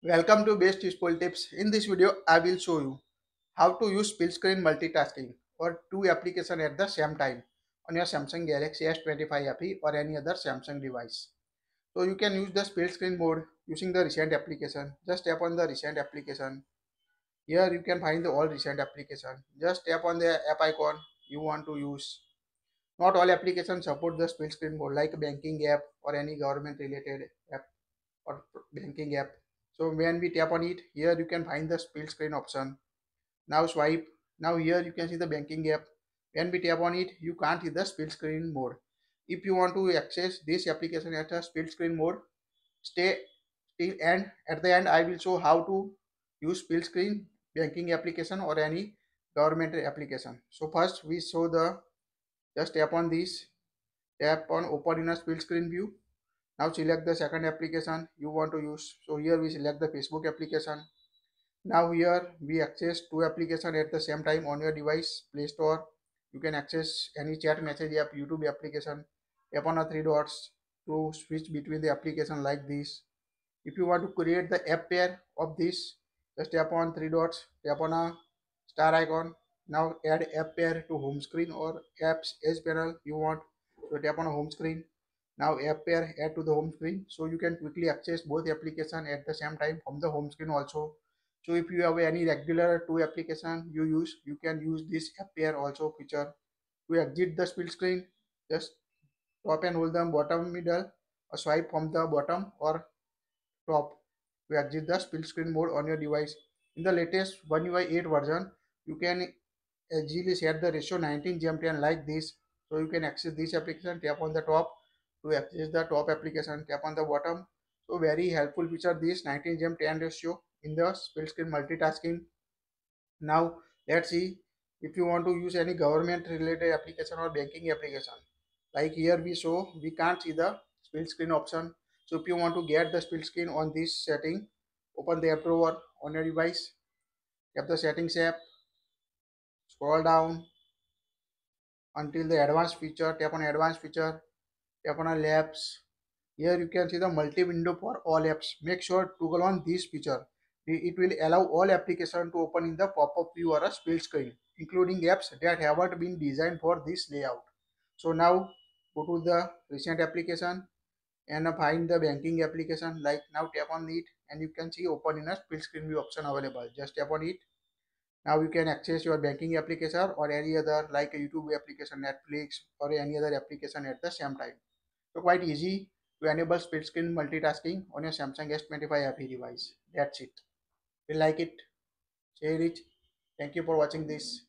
Welcome to Best Useful Tips. In this video, I will show you how to use split screen multitasking or two applications at the same time on your Samsung Galaxy S25 FE or any other Samsung device. So you can use the split screen mode using the recent application. Just tap on the recent application. Here you can find the all recent application. Just tap on the app icon you want to use. Not all applications support the split screen mode like banking app or any government related app or banking app. So when we tap on it, here you can find the split screen option. Now swipe. Now here you can see the banking app. When we tap on it, you can't see the split screen mode. If you want to access this application at a split screen mode, stay till end. At the end, I will show how to use split screen banking application or any government application. So first we show the just tap on this. Tap on open in a split screen view. Now select the second application you want to use. So here we select the Facebook application. Now here we access two applications at the same time on your device. Play Store. You can access any chat message app, YouTube application. Tap on the three dots to switch between the application like this. If you want to create the app pair of this, just tap on three dots, tap on a star icon. Now add app pair to home screen or apps edge panel you want. So tap on a home screen. Now app pair add to the home screen. So you can quickly access both application at the same time from the home screen also. So if you have any regular two application you use, you can use this app pair also feature. To exit the split screen, just top and hold the bottom middle or swipe from the bottom or top to exit the split screen mode on your device. In the latest One UI 8 version, you can easily set the ratio 19:10 like this. So you can access this application, tap on the top to access the top application, tap on the bottom. So very helpful feature this 19:10 ratio in the split screen multitasking. Now let's see if you want to use any government related application or banking application. Like here we show we can't see the split screen option. So if you want to get the split screen on this setting, open the app drawer on your device, tap the settings app, scroll down until the advanced feature, tap on advanced feature, tap on labs. Here you can see the multi-window for all apps. Make sure to toggle on this feature. It will allow all applications to open in the pop-up view or a split screen, including apps that haven't been designed for this layout. So now go to the recent application and find the banking application. Like now tap on it and you can see open in a split screen view option available. Just tap on it. Now you can access your banking application or any other like a YouTube application, Netflix or any other application at the same time. So quite easy to enable split screen multitasking on your Samsung S25 FE device. That's it. If you like it, share it. Thank you for watching this.